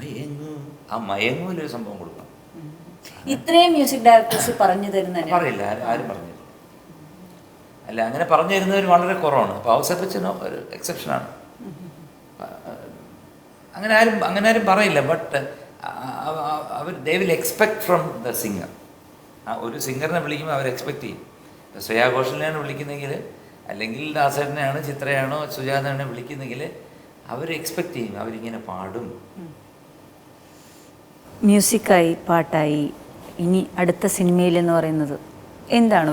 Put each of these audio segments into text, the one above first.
മയങ്ങൂ, ആ മയങ്ങൂലൊരു സംഭവം കൊടുക്കണം. ഇത്രയും മ്യൂസിക് ഡയറക്ടേഴ്സ് പറഞ്ഞു തരുന്ന പറയില്ല, ആരും പറഞ്ഞില്ല. അല്ല, അങ്ങനെ പറഞ്ഞു തരുന്നവർ വളരെ കുറവാണ്. അപ്പോൾ ഔസേപ്പച്ചനോ ഒരു എക്സെപ്ഷനാണ്. അങ്ങനെ ആരും പറയില്ല. ബട്ട് അവർ they will expect from the singer. ഒരു സിംഗറിനെ വിളിക്കുമ്പോൾ അവർ എക്സ്പെക്ട് ചെയ്യും. ഇപ്പോൾ ശ്രേയാ ഘോഷലിനെയാണ് വിളിക്കുന്നെങ്കിൽ, അല്ലെങ്കിൽ ദാസേട്ടനെയാണ്, ചിത്രയാണോ, സുജാതനെ വിളിക്കുന്നെങ്കിൽ അവർ എക്സ്പെക്ട് ചെയ്യും അവരിങ്ങനെ പാടും. മ്യൂസിക്കായി, പാട്ടായി, ഇനി അടുത്ത സിനിമയിലെന്ന് പറയുന്നത് എന്താണ്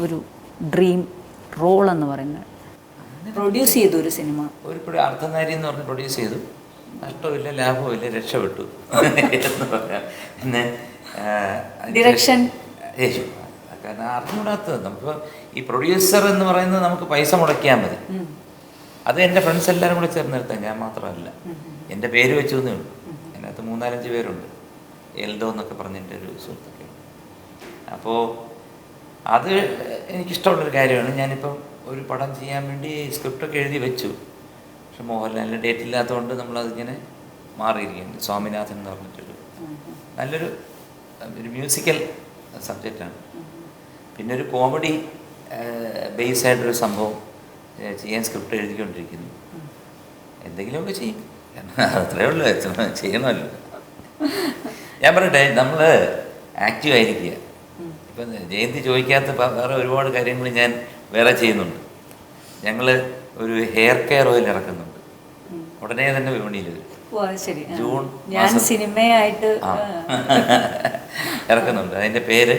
ഒരു ഡ്രീം റോൾ എന്ന് പറയുന്നത്? പ്രൊഡ്യൂസ് ചെയ്തു ഒരു സിനിമ, ഒരു അർദ്ധനാരി എന്ന് പറഞ്ഞ് പ്രൊഡ്യൂസ് ചെയ്തു. നഷ്ടമില്ല, ലാഭമില്ല, രക്ഷപ്പെട്ടു എന്ന് പറയാം. പിന്നെ ഡിറക്ഷൻ കാരണം അറിഞ്ഞുകൂടാത്തത്. നമുക്ക് ഈ പ്രൊഡ്യൂസർ എന്ന് പറയുന്നത് നമുക്ക് പൈസ മുടക്കിയാൽ മതി. അത് എൻ്റെ ഫ്രണ്ട്സ് എല്ലാവരും കൂടെ ചേർന്ന് നിർത്താം, ഞാൻ മാത്രമല്ല. എൻ്റെ പേര് വെച്ചു എന്നേ ഉള്ളൂ. അതിനകത്ത് 3-4 പേരുണ്ട്. എൽദോ എന്നൊക്കെ പറഞ്ഞതിൻ്റെ ഒരു സുഹൃത്തൊക്കെ. അപ്പോൾ അത് എനിക്കിഷ്ടമുള്ളൊരു കാര്യമാണ്. ഞാനിപ്പം ഒരു പടം ചെയ്യാൻ വേണ്ടി സ്ക്രിപ്റ്റൊക്കെ എഴുതി വെച്ചു. പക്ഷെ മോഹൻലാലിൻ്റെ ഡേറ്റ് ഇല്ലാത്തതുകൊണ്ട് നമ്മളതിങ്ങനെ മാറിയിരിക്കുകയാണ്. സ്വാമിനാഥൻ എന്ന് പറഞ്ഞിട്ടൊരു നല്ലൊരു മ്യൂസിക്കൽ സബ്ജക്റ്റാണ്. പിന്നെ ഒരു കോമഡി ബേസ് ആയിട്ടൊരു സംഭവം ചെയ്യാൻ സ്ക്രിപ്റ്റ് എഴുതിക്കൊണ്ടിരിക്കുന്നു. എന്തെങ്കിലുമൊക്കെ ചെയ്യും, അത്രയേ ഉള്ളൂ. ചെയ്യണമല്ലോ. ഞാൻ പറയട്ടെ, നമ്മൾ ആക്റ്റീവ് ആയിരിക്കുക. ഇപ്പം ജയന്തി ചോദിക്കാത്ത വേറെ ഒരുപാട് കാര്യങ്ങൾ ഞാൻ വേറെ ചെയ്യുന്നുണ്ട്. ഞങ്ങൾ ഒരു ഹെയർ കെയർ ഓയിൽ ഇറക്കുന്നുണ്ട്. ഉടനെ തന്നെ വിപണിയിൽ വരും. ജൂൺ സിനിമയായിട്ട് ഇറക്കുന്നുണ്ട്. അതിൻ്റെ പേര്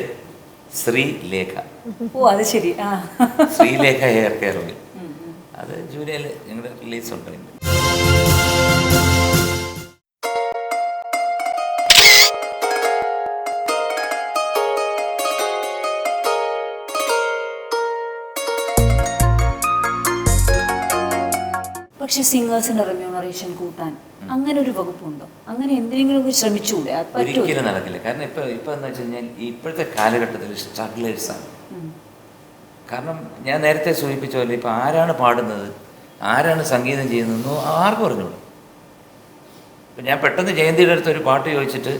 ശ്രീലേഖ. അത് ശരി. Sreelekha hair care oil. അത് ജൂലൈയിൽ ഞങ്ങളുടെ റിലീസ് ഉണ്ട്. പക്ഷെ സിംഗേഴ്സിന്റെ റെമ്യൂണറേഷൻ കൂട്ടാൻ അങ്ങനെ ഒരു വകുപ്പുണ്ടോ? അങ്ങനെ എന്തെങ്കിലും ശ്രമിച്ചുകൂടെ? ഒരിക്കലും നടക്കില്ല. കാരണം ഇപ്പൊ എന്ന് വെച്ച് കഴിഞ്ഞാൽ ഇപ്പോഴത്തെ കാലഘട്ടത്തിൽ സ്ട്രഗ്ലേഴ്സാണ്. കാരണം ഞാൻ നേരത്തെ സൂചിപ്പിച്ച പോലെ ഇപ്പം ആരാണ് പാടുന്നത്, ആരാണ് സംഗീതം ചെയ്യുന്നതെന്നോ ആർക്കും അറിഞ്ഞൂടും. ഇപ്പം ഞാൻ പെട്ടെന്ന് ജയന്തിയുടെ അടുത്ത് ഒരു പാട്ട് ചോദിച്ചിട്ട്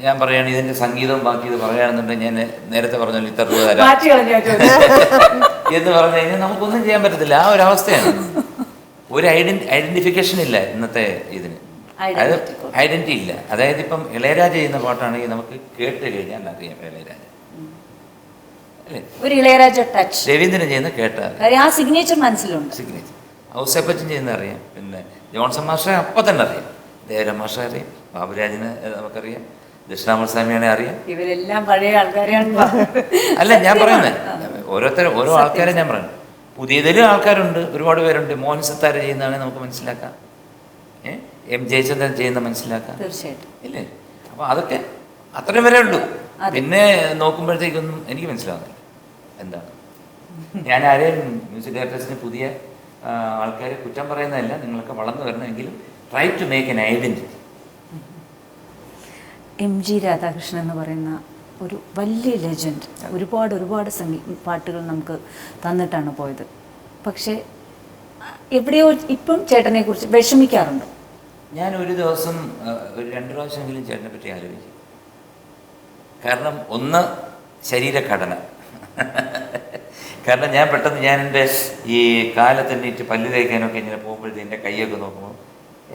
ഞാൻ പറയുകയാണ് ഇതിൻ്റെ സംഗീതവും ബാക്കി ഇത് പറയുകയാണെന്നുണ്ടെങ്കിൽ ഞാൻ നേരത്തെ പറഞ്ഞാൽ ഇത്ര രൂപ തരാം എന്ന് പറഞ്ഞു കഴിഞ്ഞാൽ നമുക്കൊന്നും ചെയ്യാൻ പറ്റത്തില്ല. ആ ഒരു അവസ്ഥയാണ്. ഒരു ഐഡൻറ്റിഫിക്കേഷൻ ഇല്ല ഇന്നത്തെ ഇതിന്. അതായത് ഐഡൻറ്റിറ്റി ഇല്ല. അതായത് ഇപ്പം ഇളയരാജ ചെയ്യുന്ന പാട്ടാണെങ്കിൽ നമുക്ക് കേട്ട് കഴിഞ്ഞാൽ അറിയാം ഇളയരാജ അല്ലേ. ഒരു ഇളയരാജ ടച്ച്. രവീന്ദ്രൻ ചെയ്യുന്ന കേട്ടാൽ ആ സിഗ്നേച്ചർ മനസ്സിലുണ്ട്. സിഗ്നേച്ചർ. ഔസേപ്പച്ചൻ ചെയ്യുന്ന അറിയാം. പിന്നെ ജോൺസൺ മാസ്റ്ററെ അപ്പം തന്നെ അറിയാം. ദേവരാം മാസ്റ്ററെ അറിയാം. ബാബുരാജിനെ നമുക്കറിയാം. ദക്ഷിണാമൂർത്തി അറിയാം. ഇവരെല്ലാം പഴയ ആൾക്കാരെയാണ്. അല്ല, ഞാൻ പറയുന്നത് ഓരോ ആൾക്കാരെ ഞാൻ പറയുന്നത്. പുതിയതിലും ആൾക്കാരുണ്ട്, ഒരുപാട് പേരുണ്ട്. മോഹൻ സിത്താര ചെയ്യുന്നതാണെങ്കിൽ നമുക്ക് മനസ്സിലാക്കാം. എം ജയചന്ദ്രൻ ചെയ്യുന്ന മനസ്സിലാക്കാം. തീർച്ചയായിട്ടും ഇല്ലേ? അപ്പോൾ അതൊക്കെ അത്രയും വരെ ഉള്ളൂ. പിന്നെ നോക്കുമ്പോഴത്തേക്കൊന്നും എനിക്ക് മനസ്സിലാവുന്നില്ല എന്താണ്. ഞാൻ ആരെയും മ്യൂസിക് ഡയറക്ടേഴ്സിന് പുതിയ ആൾക്കാരെ കുറ്റം പറയുന്നതല്ല. നിങ്ങളൊക്കെ വളർന്നു വരണമെങ്കിലും try to make an identity. MG Radhakrishnan എന്ന് പറയുന്ന ഒരു വലിയ ലെജൻഡ് ഒരുപാട് പാട്ടുകൾ നമുക്ക് തന്നിട്ടാണ് പോയത്. പക്ഷേ എവിടെയോ ഇപ്പം ചേട്ടനെ കുറിച്ച് വിഷമിക്കാറുണ്ടോ? ഞാൻ ഒരു ദിവസം ഒരു 2 പ്രാവശ്യമെങ്കിലും ചേട്ടനെ പറ്റി ആലോചിക്കും. കാരണം ഒന്ന്, ശരീരഘടന. കാരണം ഞാൻ പെട്ടെന്ന് എൻ്റെ ഈ കാലത്തെണ്ണീറ്റ് പല്ല് തേക്കാനൊക്കെ ഇങ്ങനെ പോകുമ്പോഴത്തേ എൻ്റെ കൈയൊക്കെ നോക്കുമ്പോൾ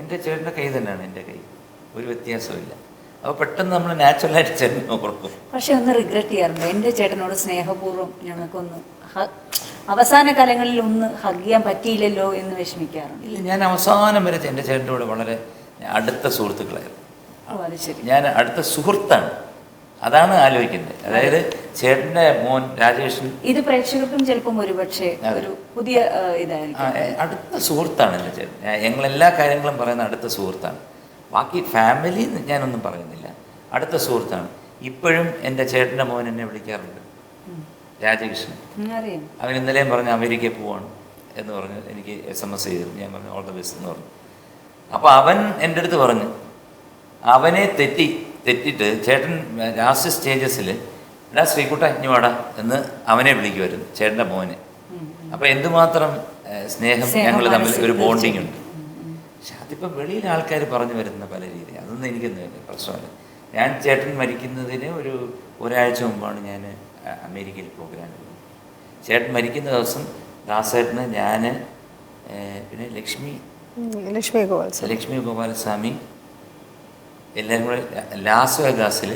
എൻ്റെ ചേട്ടൻ്റെ കൈ തന്നെയാണ് എൻ്റെ കൈ, ഒരു വ്യത്യാസമില്ല. അപ്പോൾ പെട്ടെന്ന് നമ്മൾ നാച്ചുറലായിട്ട് ചേട്ടനെ കൊടുക്കും. പക്ഷെ ഒന്ന് റിഗ്രറ്റ് ചെയ്യാറുണ്ട്, എൻ്റെ ചേട്ടനോട് സ്നേഹപൂർവ്വം ഞങ്ങൾക്കൊന്ന് അവസാന കാലങ്ങളിൽ ഒന്ന് ഹഗ് ചെയ്യാൻ പറ്റിയില്ലല്ലോ എന്ന് വിഷമിക്കാറുണ്ട്? ഇല്ല, ഞാൻ അവസാനം വരെ എൻ്റെ ചേട്ടൻ്റെ കൂടെ വളരെ അടുത്ത സുഹൃത്തുക്കളായിരുന്നു. അത് ശരി. ഞാൻ അടുത്ത സുഹൃത്താണ്, അതാണ് ആലോചിക്കുന്നത്. അതായത് ചേട്ടൻ്റെ മോൻ രാജേഷൻ, ഇത് പ്രേക്ഷകർക്കും ചിലപ്പം ഒരുപക്ഷെ ഒരു പുതിയ ഇതായിരിക്കും. അടുത്ത സുഹൃത്താണ് എൻ്റെ ചേട്ടൻ. ഞങ്ങളെല്ലാ കാര്യങ്ങളും പറയുന്ന അടുത്ത സുഹൃത്താണ്. ബാക്കി ഫാമിലി ഞാനൊന്നും പറയുന്നില്ല, അടുത്ത സുഹൃത്താണ്. ഇപ്പോഴും എൻ്റെ ചേട്ടൻ്റെ മോൻ എന്നെ വിളിക്കാറുണ്ട്, രാജകൃഷ്ണൻ. അവൻ ഇന്നലെയും പറഞ്ഞ് അമേരിക്കയിൽ പോവാണ് എന്ന് പറഞ്ഞ് എനിക്ക് SMS ചെയ്തു. ഞാൻ പറഞ്ഞു ഓൾ ദ ബെസ്റ്റ് എന്ന് പറഞ്ഞു. അപ്പോൾ അവൻ എൻ്റെ അടുത്ത് പറഞ്ഞു, അവനെ തെറ്റിട്ട് ചേട്ടൻ ലാസ്റ്റ് സ്റ്റേജസിൽ എടാ ശ്രീകുട്ട ഇനി വാടാ എന്ന് അവനെ വിളിക്കുമായിരുന്നു, ചേട്ടൻ്റെ മോനെ. അപ്പോൾ എന്തുമാത്രം സ്നേഹം ഞങ്ങൾ തമ്മിൽ ഒരു ബോണ്ടിങ് ഉണ്ട്. പക്ഷെ അതിപ്പോൾ വെളിയിലെ ആൾക്കാർ പറഞ്ഞു വരുന്ന പല രീതി, അതൊന്നും അതൊന്നും എനിക്കൊന്നും പ്രശ്നമല്ല. ഞാൻ ചേട്ടൻ മരിക്കുന്നതിന് ഒരാഴ്ച മുമ്പാണ് ഞാൻ അമേരിക്കയിൽ പ്രോഗ്രാം ചെയ്തത്. ചേട്ടൻ മരിക്കുന്ന ദിവസം ദാസേട്ടന്, ഞാൻ, പിന്നെ ലക്ഷ്മി ഗോപാലസ്വാമി എല്ലാവരും കൂടെ ലാസ് വേഗാസിൽ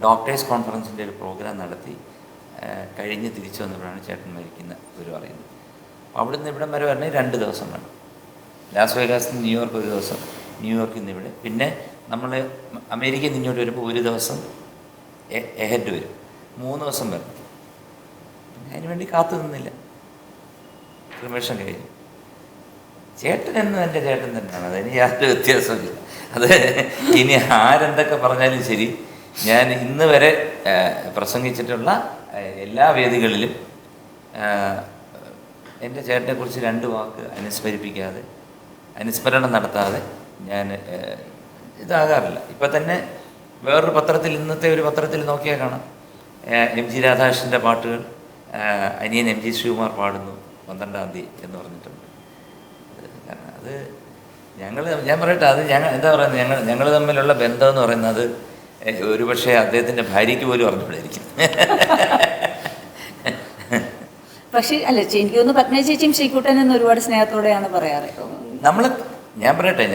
ഡോക്ടേഴ്സ് കോൺഫറൻസിൻ്റെ ഒരു പ്രോഗ്രാം നടത്തി കഴിഞ്ഞ് തിരിച്ചു വന്നപ്പോഴാണ് ചേട്ടൻ മരിക്കുന്ന ഒരു പറയുന്നത്. അപ്പോൾ അവിടുന്ന് ഇവിടം വരെ വരണേ 2 ദിവസം വേണം. ലാസ് വേഗാസിൽ നിന്ന് ന്യൂയോർക്ക് 1 ദിവസം, ന്യൂയോർക്കിൽ നിന്ന് ഇവിടെ, പിന്നെ നമ്മൾ അമേരിക്കയിൽ നിന്ന് ഇങ്ങോട്ട് വരുമ്പോൾ 1 ദിവസം എഹെഡ് വരും, 3 ദിവസം വരണം. അതിന് വേണ്ടി കാത്തു നിന്നില്ല, ക്രിമേഷൻ കഴിഞ്ഞു. ചേട്ടൻ എന്നും എൻ്റെ ചേട്ടൻ തന്നെയാണ്, അതിന് യാതൊരു വ്യത്യാസമില്ല. അത് ഇനി ആരെന്തൊക്കെ പറഞ്ഞാലും ശരി, ഞാൻ ഇന്ന് വരെ പ്രസംഗിച്ചിട്ടുള്ള എല്ലാ വേദികളിലും എൻ്റെ ചേട്ടനെക്കുറിച്ച് 2 വാക്ക് അനുസ്മരണം നടത്താതെ ഞാൻ ഇതാകാറില്ല. ഇപ്പം തന്നെ വേറൊരു പത്രത്തിൽ, ഇന്നത്തെ ഒരു പത്രത്തിൽ നോക്കിയാൽ കാണാം, എം ജി രാധാകൃഷ്ണൻ്റെ പാട്ടുകൾ അനിയൻ എം ജി ശ്രീകുമാർ പാടുന്നു 12-ാം തീയതി എന്ന് പറഞ്ഞിട്ടുണ്ട്. കാരണം അത് ഞാൻ പറയട്ടെ, അത് എന്താ പറയുന്നത്, ഞങ്ങൾ തമ്മിലുള്ള ബന്ധം എന്ന് പറയുന്നത് ഒരുപക്ഷെ അദ്ദേഹത്തിൻ്റെ ഭാര്യയ്ക്ക് പോലും അറിഞ്ഞുകൂടായിരിക്കും. പക്ഷേ അല്ല, എനിക്ക് തോന്നുന്നു പത്മ ചേച്ചിയും ശ്രീകുട്ടനെന്ന് ഒരുപാട് സ്നേഹത്തോടെയാണ് പറയാറ്. ഞാൻ പറയട്ടെ,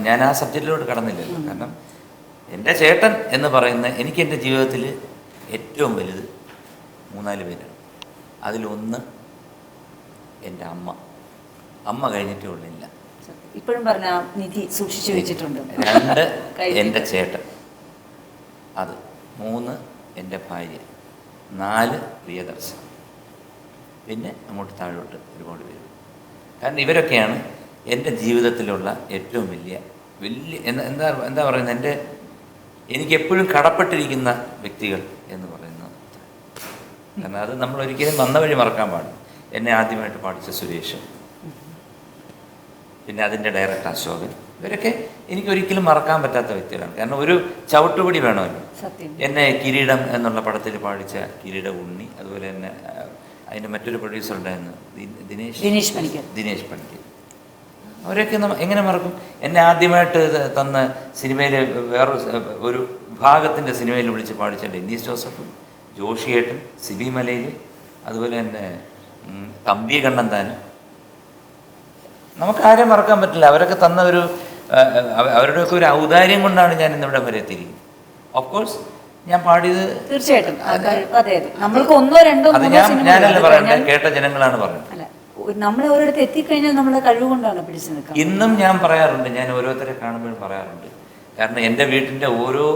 ഞാൻ ആ സബ്ജക്റ്റിലോട്ട് കടന്നില്ലല്ലോ. കാരണം എൻ്റെ ചേട്ടൻ എന്ന് പറയുന്ന, എനിക്ക് എൻ്റെ ജീവിതത്തിൽ ഏറ്റവും വലുത് 3-4 പേരാണ്. അതിലൊന്ന് എൻ്റെ അമ്മ കഴിഞ്ഞിട്ടേ ഉള്ളില്ല. ഇപ്പോഴും പറഞ്ഞ നിധി സൂക്ഷിച്ചു വെച്ചിട്ടുണ്ട്. 2 എൻ്റെ ചേട്ടൻ, അത് 3 എൻ്റെ ഭാര്യ, 4 പ്രിയദർശൻ, പിന്നെ അങ്ങോട്ട് താഴോട്ട് ഒരുപാട് പേര്. കാരണം ഇവരൊക്കെയാണ് എൻ്റെ ജീവിതത്തിലുള്ള ഏറ്റവും വലിയ എന്താ പറയുന്നത്, എനിക്കെപ്പോഴും കടപ്പെട്ടിരിക്കുന്ന വ്യക്തികൾ എന്ന് പറയുന്നത്. കാരണം അത് നമ്മൾ ഒരിക്കലും വന്ന വഴി മറക്കാൻ പാടില്ല. എന്നെ ആദ്യമായിട്ട് പാടിച്ച സുരേഷ്, പിന്നെ അതിൻ്റെ ഡയറക്ടർ അശോകൻ, ഇവരൊക്കെ എനിക്കൊരിക്കലും മറക്കാൻ പറ്റാത്ത വ്യക്തികളാണ്. കാരണം ഒരു ചവിട്ടുപടി വേണമല്ലോ. എന്നെ കിരീടം എന്നുള്ള പടത്തിൽ പാടിച്ച കിരീട ഉണ്ണി, അതുപോലെ തന്നെ അതിൻ്റെ മറ്റൊരു പ്രൊഡ്യൂസർ ഉണ്ടായിരുന്നു ദിനേശ് പണിക്കർ, അവരൊക്കെ എങ്ങനെ മറക്കും. എന്നെ ആദ്യമായിട്ട് തന്ന സിനിമയിൽ ഒരു ഭാഗത്തിൻ്റെ സിനിമയിൽ വിളിച്ച് പാടിച്ച ഡെന്നീസ് ജോസഫും, ജോഷിയേട്ടൻ, സിബി മലയിൽ, അതുപോലെ തന്നെ തമ്പി കണ്ണന്താനും, നമുക്കാരെയും മറക്കാൻ പറ്റില്ല. അവരൊക്കെ തന്ന അവരുടെയൊക്കെ ഒരു ഔദാര്യം കൊണ്ടാണ് ഞാൻ ഇന്നിവിടെ വരെ എത്തിയിരിക്കുന്നത്. ഓഫ് കോഴ്സ് ഞാൻ പാടിയത് തീർച്ചയായിട്ടും നമ്മൾക്ക് 1-2 അത് ഞാനല്ല പറയണ്ടേ, കേട്ട ജനങ്ങളാണ് പറയുന്നത്. നമ്മൾ ഒരിടത്ത് എത്തിക്കഴിഞ്ഞാൽ നമ്മളെ കഴിവുകൊണ്ടാണ് പിടിച്ചു നിൽക്കുക. ഇന്നും ഞാൻ പറയാറുണ്ട്, ഞാൻ ഓരോരുത്തരെ കാണുമ്പോഴും പറയാറുണ്ട്. കാരണം എൻ്റെ വീട്ടിൻ്റെ ഓരോ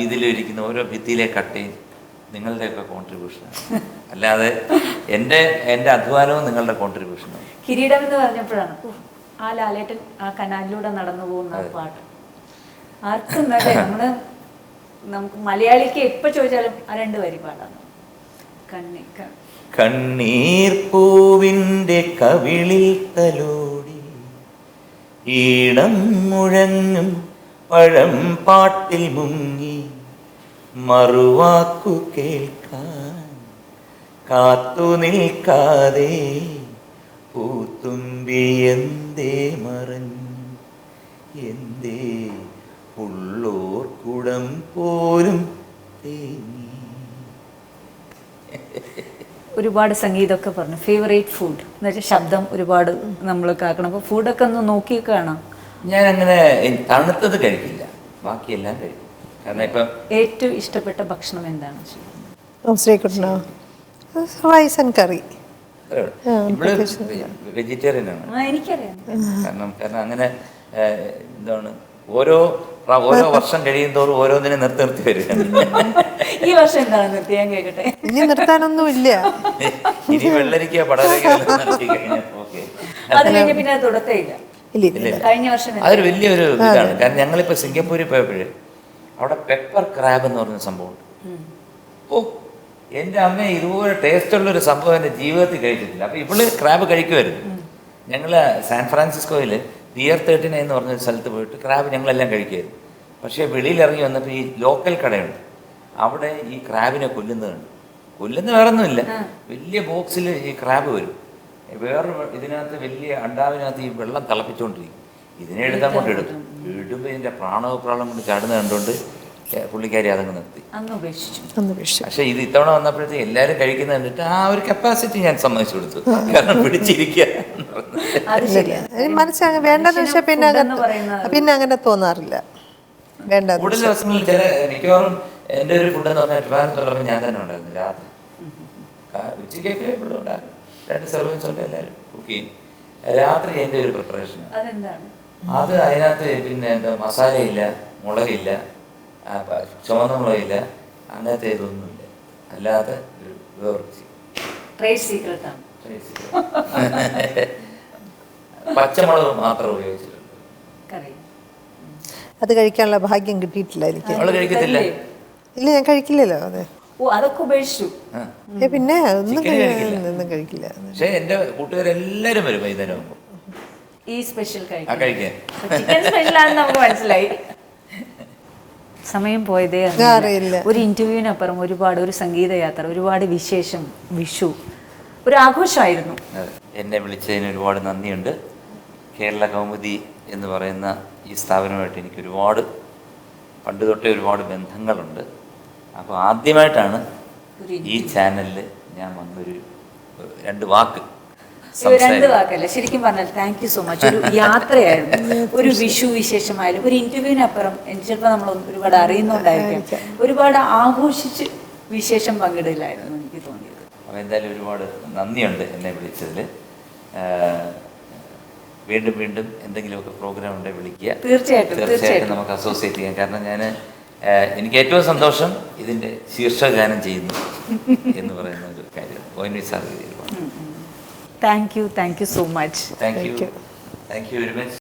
ഇതിലിരിക്കുന്ന ഓരോ ഭിത്തിയിലെ കട്ടയും നിങ്ങളുടെയൊക്കെ കോൺട്രിബ്യൂഷനാണ്. അല്ലാതെ എൻ്റെ അധ്വാനവും നിങ്ങളുടെ കോൺട്രിബ്യൂഷനാണ്. കിരീടം എന്ന് പറഞ്ഞപ്പോഴാണ് ആ ലാലേട്ടൻ ആ കനാലിലൂടെ നടന്നു പോകുന്ന പാട്ട് ആർക്കും നമുക്ക് മലയാളിക്ക് എപ്പോൾ ചോദിച്ചാലും ആ 2 വരി പാടാണ്. കണ്ണീർ പൂവിൻ്റെ കവിളിൽ തലോടി ഈണം മുഴങ്ങും പഴം പാട്ടിൽ മുങ്ങി മറുവാക്കു കേൾക്കാൻ കാത്തു നിൽക്കാതെ പൂത്തുമ്പി എന്തേ മറഞ്ഞു, എന്തേ ഉള്ളോർക്കുടം പോലും തേങ്ങി. ഒരുപാട് സംഗീതമൊക്കെ പറഞ്ഞു. ഫേവറേറ്റ് ഫുഡ് എന്ന് വെച്ചാൽ ശബ്ദം ഒരുപാട് നമ്മൾ കേൾക്കണം. അപ്പോൾ ഫുഡൊക്കെ ഒന്ന് നോക്കിയൊക്കെ കാണാം. ഞാൻ അങ്ങനെ തണുത്തത് കഴിക്കില്ല, ബാക്കിയെല്ലാം കഴിക്കും. കാരണം ഇപ്പം ഏറ്റവും ഇഷ്ടപ്പെട്ട ഭക്ഷണം എന്താണ് ശ്രീകുട്ടനോ? Rice and curry. ഇവിടെ വെജിറ്റേറിയൻ ആണ്. എനിക്കറിയാം. കാരണം അങ്ങനെ എന്താണ് ഓരോ വർഷം കഴിയും തോറും ഓരോന്നിനെ നിർത്തി വരിക. ഈ വർഷം എന്താണ് നിർത്തി? ഞാൻ കേൾക്കട്ടെ. ഇനി നിർത്താനൊന്നും ഇല്ല. ഇനി വെള്ളരിക്ക പടരക്ക അത് കഴിഞ്ഞ പിന്നെ അത് തുടത്തേ ഇല്ല. കഴിഞ്ഞ വർഷം അതൊരു വലിയൊരു ഇതാണ്. കാരണം ഞങ്ങളിപ്പോൾ സിംഗപ്പൂരിൽ പോയപ്പോഴേ അവിടെ പെപ്പർ ക്രാബ് എന്ന് പറഞ്ഞ സംഭവമുണ്ട്. ഓ എൻ്റെ അമ്മ ഇതുപോലെ ടേസ്റ്റുള്ളൊരു സംഭവം എൻ്റെ ജീവിതത്തിൽ കഴിച്ചിട്ടില്ല. അപ്പോൾ ഇവള് ക്രാബ് കഴിക്കുമായിരുന്നു. ഞങ്ങൾ സാൻ ഫ്രാൻസിസ്കോയിൽ പിയർ 39 എന്ന് പറഞ്ഞൊരു സ്ഥലത്ത് പോയിട്ട് ക്രാബ് ഞങ്ങളെല്ലാം കഴിക്കുമായിരുന്നു. പക്ഷേ വെളിയിലിറങ്ങി വന്നപ്പോൾ ഈ ലോക്കൽ കടയുണ്ട്, അവിടെ ഈ ക്രാബിനെ കൊല്ലുന്ന വേറൊന്നുമില്ല, വലിയ ബോക്സിൽ ഈ ക്രാബ് വരും. വേറൊരു ഇതിനകത്ത് വലിയ അണ്ടാവിനകത്ത് ഈ വെള്ളം തിളപ്പിച്ചുകൊണ്ടിരിക്കും. ഇതിനെ എടുത്താൽ കൊണ്ട് എടുക്കും. ഇടുമ്പോൾ ഇതിൻ്റെ പ്രാണോപ്രാളം കൊണ്ട് ചാടുന്ന കണ്ടുകൊണ്ട് പുള്ളിക്കാരി അതങ്ങ് നിർത്തി, അങ്ങ് ഉപേക്ഷിച്ചു. ഒന്ന് വിഷു. പക്ഷെ ഇത് ഇത്തവണ വന്നപ്പോഴത്തേക്ക് എല്ലാവരും കഴിക്കുന്ന കണ്ടിട്ട് ആ ഒരു കപ്പാസിറ്റി ഞാൻ സമ്മതിച്ചു കൊടുത്തു. കാരണം പിടിച്ചിരിക്കുക അത് ശരിയാണ്. മനസ്സിലാകും വേണ്ടെന്ന് വെച്ചാൽ പിന്നെ ഫുഡെന്ന് പറയുന്നത് പിന്നെ അങ്ങനെ തോന്നാറില്ല. വേണ്ട കൂടുതൽ ദിവസങ്ങളിൽ ചില മിക്കവാറും എൻ്റെ ഒരു ഫുഡെന്ന് പറഞ്ഞാൽ ട്രിവാൻഡ്രത്ത് ഞാൻ തന്നെ ഉണ്ടായിരുന്നു. രാത്രി ഉച്ചയ്ക്കൊക്കെ ഇവിടെ ഉണ്ടാകും, 2 സെർവൻസ് ഉണ്ട്, എല്ലാവരും കുക്ക് ചെയ്യും. രാത്രി എൻ്റെ ഒരു പ്രിപ്പറേഷൻ അതെന്താണ്? അത് അതിനകത്ത് പിന്നെ എന്താ മസാലയില്ല, മുളകില്ല, ചുവന്ന മുളകില്ല, അങ്ങനത്തെ ഇതൊന്നുമില്ല. അല്ലാതെ ഒരു ട്രേഡ് സീക്രട്ടാണ്. പച്ചമുളക് മാത്രം ഉപയോഗിച്ചിട്ടുണ്ട്. കറി അത് കഴിക്കാനുള്ള ഭാഗ്യം കിട്ടിയിട്ടില്ല എനിക്ക്. അവള് കഴിക്കത്തില്ല. ഇല്ല, ഞാൻ കഴിക്കില്ലല്ലോ. അതെ, ഓ അതൊക്കെ ഉപേക്ഷിച്ചു. പിന്നെ ഒന്നും ചിക്കൻ കഴിക്കില്ല. ഒന്നും കഴിക്കില്ല. പക്ഷെ എൻ്റെ കൂട്ടുകാരെല്ലാവരും വരും വൈകുന്നേരം ആകുമ്പോൾ ഈ സ്പെഷ്യൽ ആ കഴിക്കാൻ. ചിക്കൻ സ്പെഷ്യലാണെന്ന് നമുക്ക് മനസ്സിലായി. സമയം പോയതേ അറിയില്ല. ഒരു ഇന്റർവ്യൂവിനപ്പുറം ഒരുപാട്, ഒരു സംഗീതയാത്ര, ഒരുപാട് വിശേഷം, വിഷു ഒരു ആഘോഷമായിരുന്നു. എന്നെ വിളിച്ചതിന് ഒരുപാട് നന്ദിയുണ്ട്. കേരള കൗമുദി എന്ന് പറയുന്ന ഈ സ്ഥാപനമായിട്ട് എനിക്ക് ഒരുപാട് പണ്ട് തൊട്ടേ ഒരുപാട് ബന്ധങ്ങളുണ്ട്. അപ്പോൾ ആദ്യമായിട്ടാണ് ഈ ചാനലിൽ ഞാൻ വന്നൊരു 2 വാക്ക് 2 വാക്കല്ല, ശരിക്കും പറഞ്ഞാൽ താങ്ക് യു സോ മച്ച്. ഒരു യാത്രയായിരുന്നു, ഒരു വിഷു വിശേഷമായാലും ഒരു ഇന്റർവ്യൂവിനപ്പുറം ചിലപ്പോൾ നമ്മൾ ഒരുപാട് അറിയുന്നുണ്ടായിരിക്കാം, ഒരുപാട് ആഘോഷിച്ച് വിശേഷം പങ്കിടലായിരുന്നു എനിക്ക് തോന്നിയത്. അപ്പോൾ എന്തായാലും ഒരുപാട് നന്ദിയുണ്ട് എന്നെ വിളിച്ചതിൽ. വീണ്ടും വീണ്ടും എന്തെങ്കിലുമൊക്കെ പ്രോഗ്രാം ഉണ്ടെങ്കിൽ വിളിക്കുക. തീർച്ചയായിട്ടും നമുക്ക് അസോസിയേറ്റ് ചെയ്യാം. കാരണം എനിക്ക് ഏറ്റവും സന്തോഷം ഇതിൻ്റെ ശീർഷഗാനം ചെയ്യുന്നു എന്ന് പറയുന്ന ഒരു കാര്യം. ONV sir thank you so much. Thank you very much.